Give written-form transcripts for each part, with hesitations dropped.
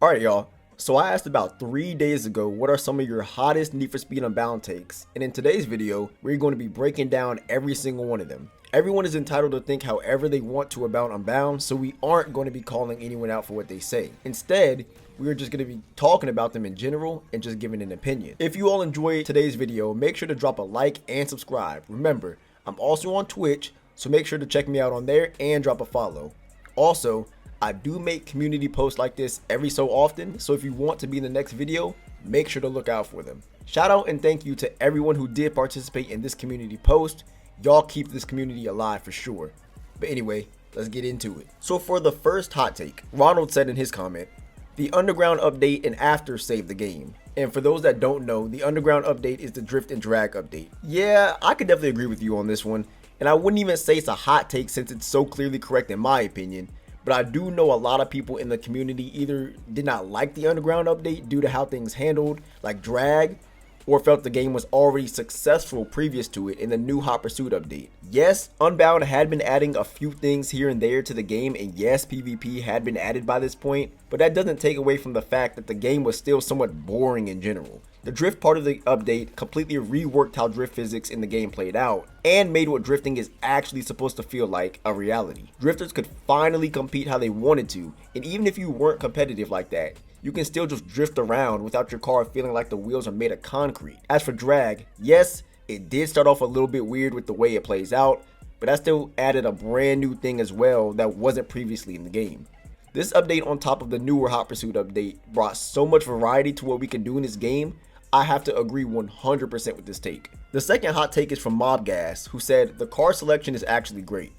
Alright y'all, so I asked about 3 days ago what are some of your hottest Need for Speed Unbound takes, and in today's video, we're going to be breaking down every single one of them. Everyone is entitled to think however they want to about Unbound, so we aren't going to be calling anyone out for what they say. Instead, we are just going to be talking about them in general and just giving an opinion. If you all enjoyed today's video, make sure to drop a like and subscribe. Remember, I'm also on Twitch, so make sure to check me out on there and drop a follow. Also, I do make community posts like this every so often, so if you want to be in the next video, make sure to look out for them. Shout out and thank you to everyone who did participate in this community post. Y'all keep this community alive for sure. But anyway, let's get into it. So for the first hot take, Ronald said in his comment, the Underground update and after saved the game. And for those that don't know, the Underground update is the drift and drag update. Yeah, I could definitely agree with you on this one, and I wouldn't even say it's a hot take since it's so clearly correct in my opinion. But I do know a lot of people in the community either did not like the Underground update due to how things handled, like drag, or felt the game was already successful previous to it in the new Hot Pursuit update. Yes, Unbound had been adding a few things here and there to the game, and yes, PvP had been added by this point, but that doesn't take away from the fact that the game was still somewhat boring in general. The drift part of the update completely reworked how drift physics in the game played out, and made what drifting is actually supposed to feel like a reality. Drifters could finally compete how they wanted to, and even if you weren't competitive like that, you can still just drift around without your car feeling like the wheels are made of concrete. As for drag, yes, it did start off a little bit weird with the way it plays out, but that still added a brand new thing as well that wasn't previously in the game. This update on top of the newer Hot Pursuit update brought so much variety to what we can do in this game. I have to agree 100% with this take. The second hot take is from Mobgas, who said the car selection is actually great.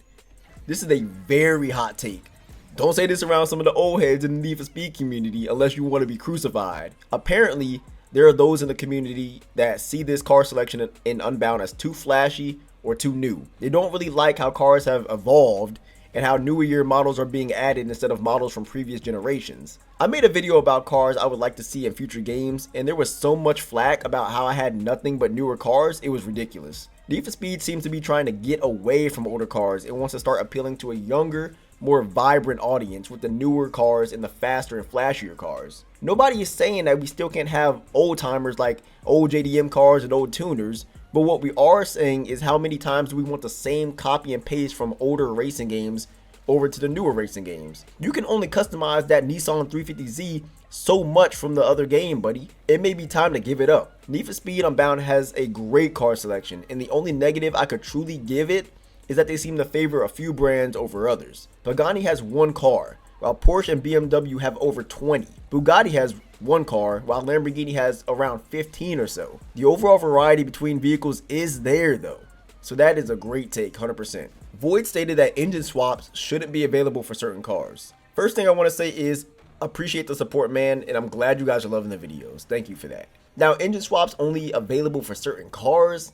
This is a very hot take. Don't say this around some of the old heads in the Need for Speed community unless you want to be crucified. Apparently, there are those in the community that see this car selection in Unbound as too flashy or too new. They don't really like how cars have evolved and how newer year models are being added instead of models from previous generations. I made a video about cars I would like to see in future games, and there was so much flack about how I had nothing but newer cars, it was ridiculous. Need for Speed seems to be trying to get away from older cars. It wants to start appealing to a younger, more vibrant audience with the newer cars and the faster and flashier cars. Nobody is saying that we still can't have old timers like old JDM cars and old tuners, but what we are saying is how many times do we want the same copy and paste from older racing games over to the newer racing games? You can only customize that Nissan 350Z so much from the other game, buddy. It may be time to give it up. Need for Speed Unbound has a great car selection, and the only negative I could truly give it is that they seem to favor a few brands over others. Pagani has one car, while Porsche and BMW have over 20. Bugatti has one car, while Lamborghini has around 15 or so. The overall variety between vehicles is there though, so that is a great take, 100%. Void stated that engine swaps shouldn't be available for certain cars. First thing I want to say is, appreciate the support, man, and I'm glad you guys are loving the videos. Thank you for that. Now, engine swaps only available for certain cars?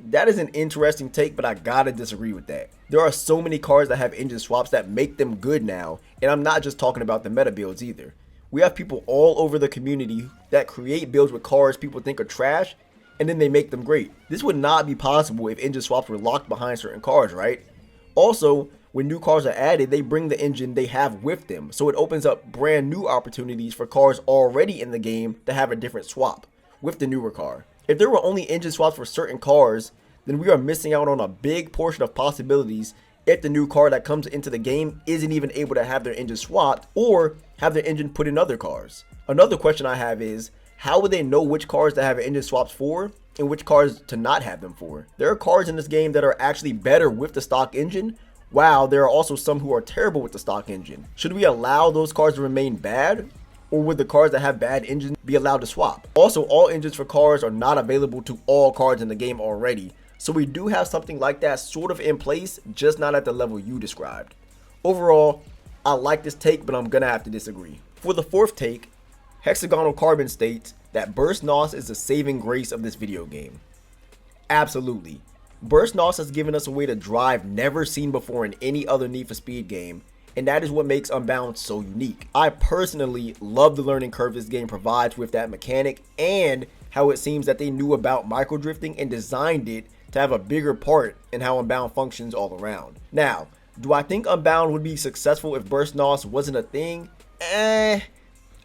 That is an interesting take, but I gotta disagree with that. There are so many cars that have engine swaps that make them good now, and I'm not just talking about the meta builds either. We have people all over the community that create builds with cars people think are trash, and then they make them great. This would not be possible if engine swaps were locked behind certain cars, right? Also, when new cars are added, they bring the engine they have with them, so it opens up brand new opportunities for cars already in the game to have a different swap with the newer car. If there were only engine swaps for certain cars, then we are missing out on a big portion of possibilities if the new car that comes into the game isn't even able to have their engine swapped or have their engine put in other cars. Another question I have is, how would they know which cars to have engine swaps for and which cars to not have them for? There are cars in this game that are actually better with the stock engine, while there are also some who are terrible with the stock engine. Should we allow those cars to remain bad? Or would the cars that have bad engines be allowed to swap? Also, all engines for cars are not available to all cars in the game already, so we do have something like that sort of in place, just not at the level you described. Overall, I like this take, but I'm gonna have to disagree. For the fourth take, Hexagonal Carbon states that Burst NOS is the saving grace of this video game. Absolutely. Burst NOS has given us a way to drive never seen before in any other Need for Speed game, and that is what makes Unbound so unique. I personally love the learning curve this game provides with that mechanic, and how it seems that they knew about micro drifting and designed it to have a bigger part in how Unbound functions all around. Now, do I think Unbound would be successful if Burst NOS wasn't a thing?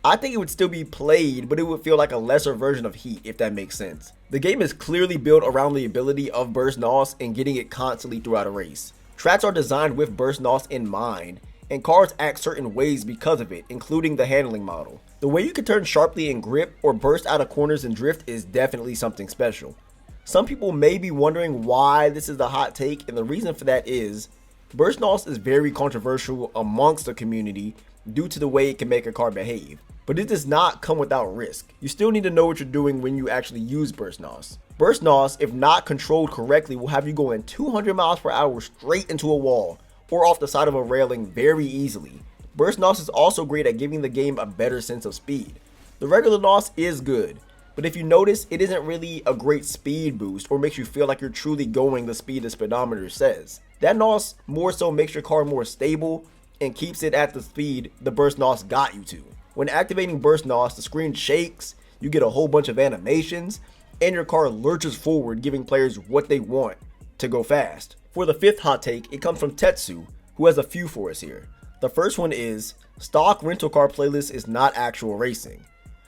I think it would still be played, but it would feel like a lesser version of Heat, if that makes sense. The game is clearly built around the ability of burst NOS and getting it constantly throughout a race. Tracks are designed with burst NOS in mind, and cars act certain ways because of it, including the handling model. The way you can turn sharply in grip or burst out of corners and drift is definitely something special. Some people may be wondering why this is the hot take, and the reason for that is burst NOS is very controversial amongst the community due to the way it can make a car behave. But it does not come without risk. You still need to know what you're doing when you actually use burst NOS. Burst NOS, if not controlled correctly, will have you going 200 miles per hour straight into a wall or off the side of a railing very easily. Burst NOS is also great at giving the game a better sense of speed. The regular NOS is good, but if you notice, it isn't really a great speed boost or makes you feel like you're truly going the speed the speedometer says. That NOS more so makes your car more stable and keeps it at the speed the burst NOS got you to. When activating burst NOS, the screen shakes, you get a whole bunch of animations, and your car lurches forward, giving players what they want to go fast. For the fifth hot take, it comes from Tetsu, who has a few for us here. The first one is, stock rental car playlist is not actual racing.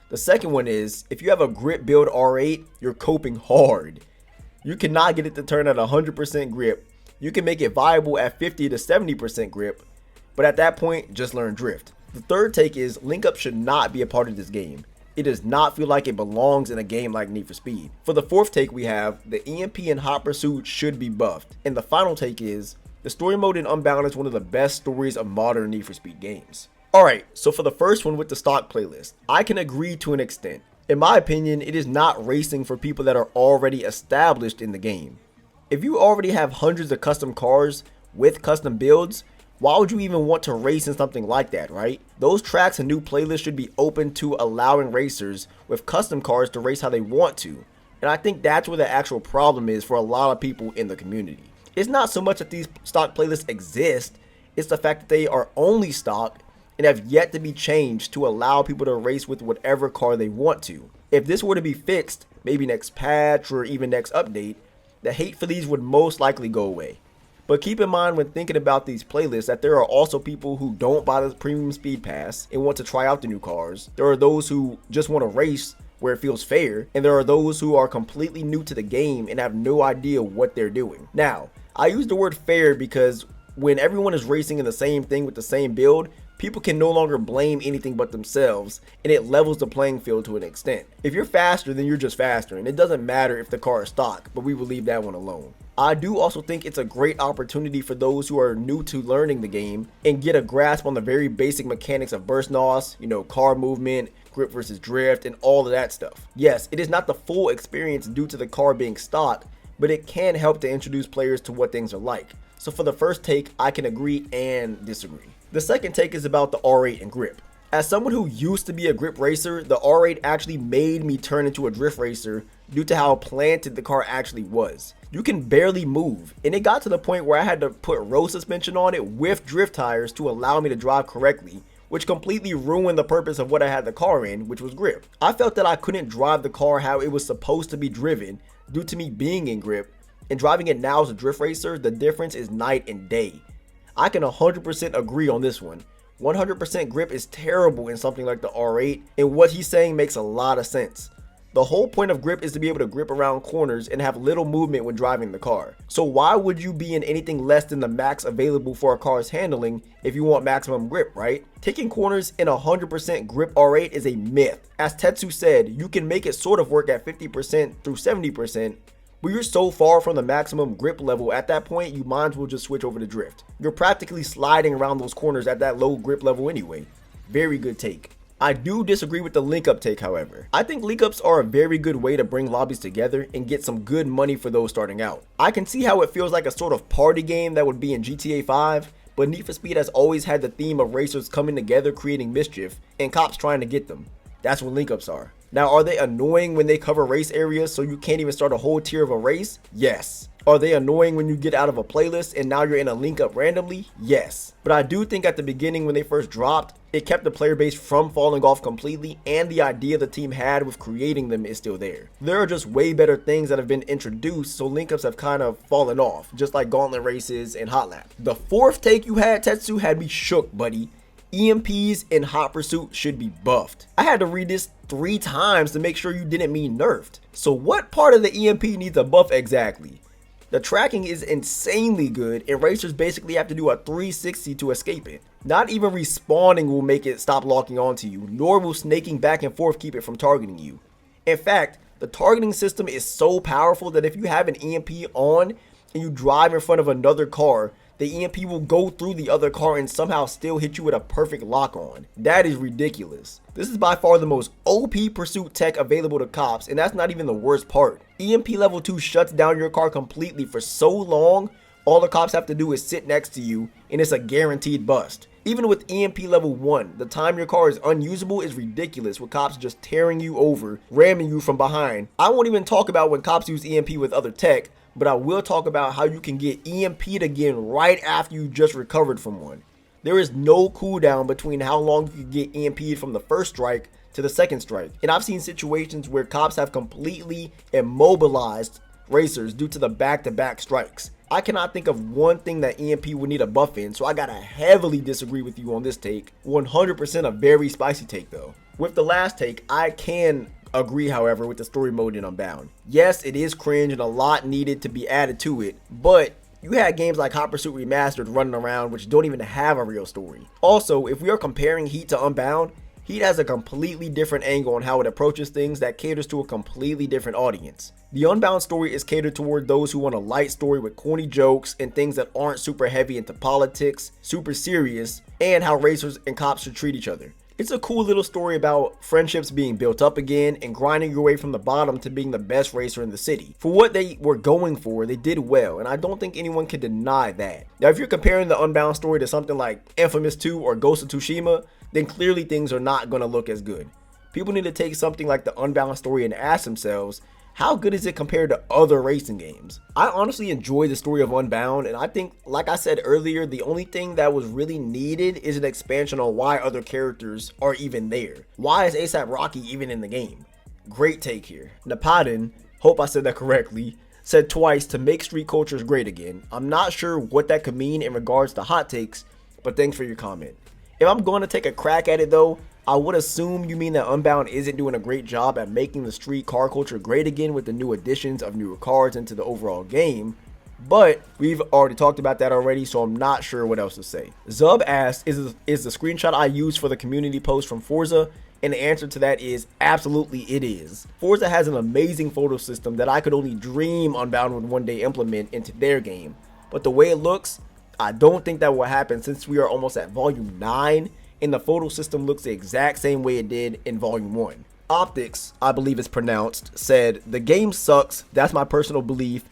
The second one is, if you have a grip build R8, you're coping hard. You cannot get it to turn at 100% grip. You can make it viable at 50 to 70% grip, but at that point, just learn drift. The third take is, link up should not be a part of this game. It does not feel like it belongs in a game like Need for Speed. For the fourth take we have, the EMP in Hot Pursuit should be buffed. And the final take is, the story mode in Unbound is one of the best stories of modern Need for Speed games. Alright, so for the first one with the stock playlist, I can agree to an extent. In my opinion, it is not racing for people that are already established in the game. If you already have hundreds of custom cars with custom builds, why would you even want to race in something like that, right? Those tracks and new playlists should be open to allowing racers with custom cars to race how they want to. And I think that's where the actual problem is for a lot of people in the community. It's not so much that these stock playlists exist, it's the fact that they are only stock and have yet to be changed to allow people to race with whatever car they want to. If this were to be fixed, maybe next patch or even next update, the hate for these would most likely go away. But keep in mind when thinking about these playlists that there are also people who don't buy the premium speed pass and want to try out the new cars. There are those who just want to race where it feels fair, and there are those who are completely new to the game and have no idea what they're doing. Now, I use the word fair because when everyone is racing in the same thing with the same build, people can no longer blame anything but themselves, and it levels the playing field to an extent. If you're faster, then you're just faster, and it doesn't matter if the car is stock, but we will leave that one alone. I do also think it's a great opportunity for those who are new to learning the game and get a grasp on the very basic mechanics of burst NOS, car movement, grip versus drift, and all of that stuff. Yes, it is not the full experience due to the car being stock, but it can help to introduce players to what things are like. So for the first take, I can agree and disagree. The second take is about the R8 and grip. As someone who used to be a grip racer, the R8 actually made me turn into a drift racer due to how planted the car actually was. You can barely move, and it got to the point where I had to put road suspension on it with drift tires to allow me to drive correctly, which completely ruined the purpose of what I had the car in, which was grip. I felt that I couldn't drive the car how it was supposed to be driven due to me being in grip, and driving it now as a drift racer, the difference is night and day. I can 100% agree on this one. 100% grip is terrible in something like the R8, and what he's saying makes a lot of sense. The whole point of grip is to be able to grip around corners and have little movement when driving the car. So why would you be in anything less than the max available for a car's handling if you want maximum grip, right? Taking corners in 100% grip R8 is a myth. As Tetsu said, you can make it sort of work at 50% through 70%, but you're so far from the maximum grip level at that point, you might as well just switch over to drift. You're practically sliding around those corners at that low grip level anyway. Very good take. I do disagree with the link up take, however. I think link ups are a very good way to bring lobbies together and get some good money for those starting out. I can see how it feels like a sort of party game that would be in GTA 5, but Need for Speed has always had the theme of racers coming together creating mischief and cops trying to get them. That's what link ups are. Now, are they annoying when they cover race areas so you can't even start a whole tier of a race? Yes. Are they annoying when you get out of a playlist and now you're in a link up randomly? Yes. But I do think at the beginning when they first dropped, it kept the player base from falling off completely, and the idea the team had with creating them is still there. There are just way better things that have been introduced, so link ups have kind of fallen off, just like gauntlet races and hot lap. The fourth take you had, Tetsu, had me shook, buddy. EMPs in Hot Pursuit should be buffed. I had to read this 3 times to make sure you didn't mean nerfed. So what part of the EMP needs a buff exactly? The tracking is insanely good and racers basically have to do a 360 to escape it. Not even respawning will make it stop locking onto you, nor will snaking back and forth keep it from targeting you. In fact, the targeting system is so powerful that if you have an EMP on and you drive in front of another car, the EMP will go through the other car and somehow still hit you with a perfect lock on. That is ridiculous. This is by far the most OP pursuit tech available to cops, and that's not even the worst part. EMP level 2 shuts down your car completely for so long, all the cops have to do is sit next to you and it's a guaranteed bust. Even with EMP level 1, the time your car is unusable is ridiculous with cops just tearing you over, ramming you from behind. I won't even talk about when cops use EMP with other tech, but I will talk about how you can get EMP'd again right after you just recovered from one. There is no cooldown between how long you can get EMP'd from the first strike to the second strike. And I've seen situations where cops have completely immobilized racers due to the back-to-back strikes. I cannot think of one thing that EMP would need a buff in, so I gotta heavily disagree with you on this take. 100% a very spicy take though. With the last take, I can agree, however, with the story mode in Unbound. Yes, it is cringe and a lot needed to be added to it, but you had games like Hot Pursuit Remastered running around which don't even have a real story. Also, if we are comparing Heat to Unbound, Heat has a completely different angle on how it approaches things that caters to a completely different audience. The Unbound story is catered toward those who want a light story with corny jokes and things that aren't super heavy into politics, super serious, and how racers and cops should treat each other. It's a cool little story about friendships being built up again and grinding your way from the bottom to being the best racer in the city. For what they were going for, they did well, and I don't think anyone can deny that. Now, if you're comparing the Unbound story to something like Infamous 2 or Ghost of Tsushima, then clearly things are not going to look as good. People need to take something like the Unbound story and ask themselves, how good is it compared to other racing games? I honestly enjoy the story of Unbound, and I think, like I said earlier, the only thing that was really needed is an expansion on why other characters are even there. Why is ASAP Rocky even in the game? Great take here. Napadin, hope I said that correctly, said twice to make street cultures great again. I'm not sure what that could mean in regards to hot takes, but thanks for your comment. If I'm going to take a crack at it though, I would assume you mean that Unbound isn't doing a great job at making the street car culture great again with the new additions of newer cars into the overall game, but we've already talked about that already, so I'm not sure what else to say. Zub asked, is the screenshot I used for the community post from Forza? And the answer to that is absolutely it is. Forza has an amazing photo system that I could only dream Unbound would one day implement into their game, but the way it looks, I don't think that will happen since we are almost at volume 9 and the photo system looks the exact same way it did in volume 1. Optics, I believe it's pronounced, said, the game sucks, that's my personal belief.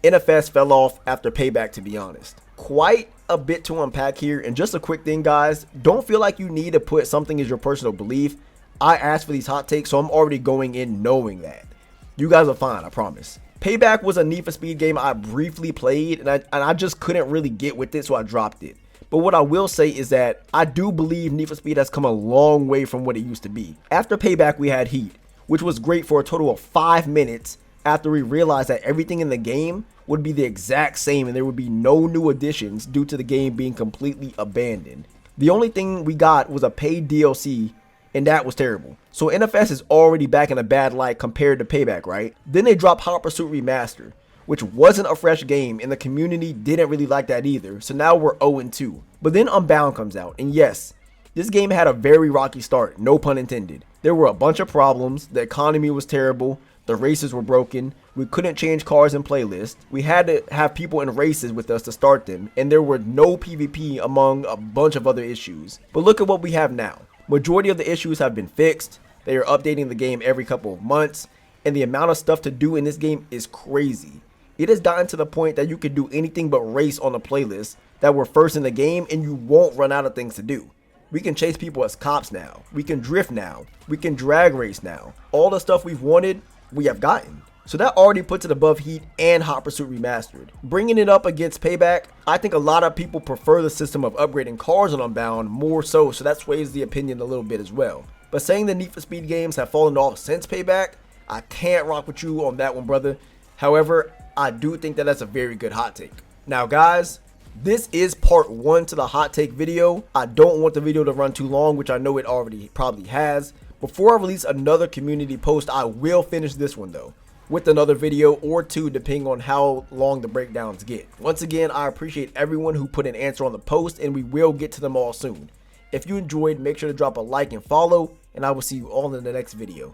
NFS fell off after Payback, to be honest. Quite a bit to unpack here, and just a quick thing guys, don't feel like you need to put something as your personal belief. I asked for these hot takes, so I'm already going in knowing that. You guys are fine, I promise. Payback was a Need for Speed game I briefly played, and I just couldn't really get with it, so I dropped it. But what I will say is that I do believe Need for Speed has come a long way from what it used to be. After Payback, we had Heat, which was great for a total of 5 minutes after we realized that everything in the game would be the exact same and there would be no new additions due to the game being completely abandoned. The only thing we got was a paid DLC, and that was terrible. So NFS is already back in a bad light compared to Payback, right? Then they dropped Hot Pursuit Remastered, which wasn't a fresh game, and the community didn't really like that either, so now we're 0-2. But then Unbound comes out, and yes, this game had a very rocky start, no pun intended. There were a bunch of problems, the economy was terrible, the races were broken, we couldn't change cars in playlists, we had to have people in races with us to start them, and there were no PvP among a bunch of other issues. But look at what we have now. Majority of the issues have been fixed, they are updating the game every couple of months, and the amount of stuff to do in this game is crazy. It has gotten to the point that you can do anything but race on the playlist that were first in the game and you won't run out of things to do. We can chase people as cops now. We can drift now. We can drag race now. All the stuff we've wanted, we have gotten. So that already puts it above Heat and Hot Pursuit Remastered. Bringing it up against Payback, I think a lot of people prefer the system of upgrading cars on Unbound more so that sways the opinion a little bit as well. But saying the Need for Speed games have fallen off since Payback, I can't rock with you on that one, brother. However, I do think that that's a very good hot take. Now guys, This is part 1 to the hot take video. I don't want the video to run too long, which I know it already probably has. Before I release another community post, I will finish this one though, with another video or two depending on how long the breakdowns get. Once again, I appreciate everyone who put an answer on the post, and we will get to them all soon. If you enjoyed, make sure to drop a like and follow, and I will see you all in the next video.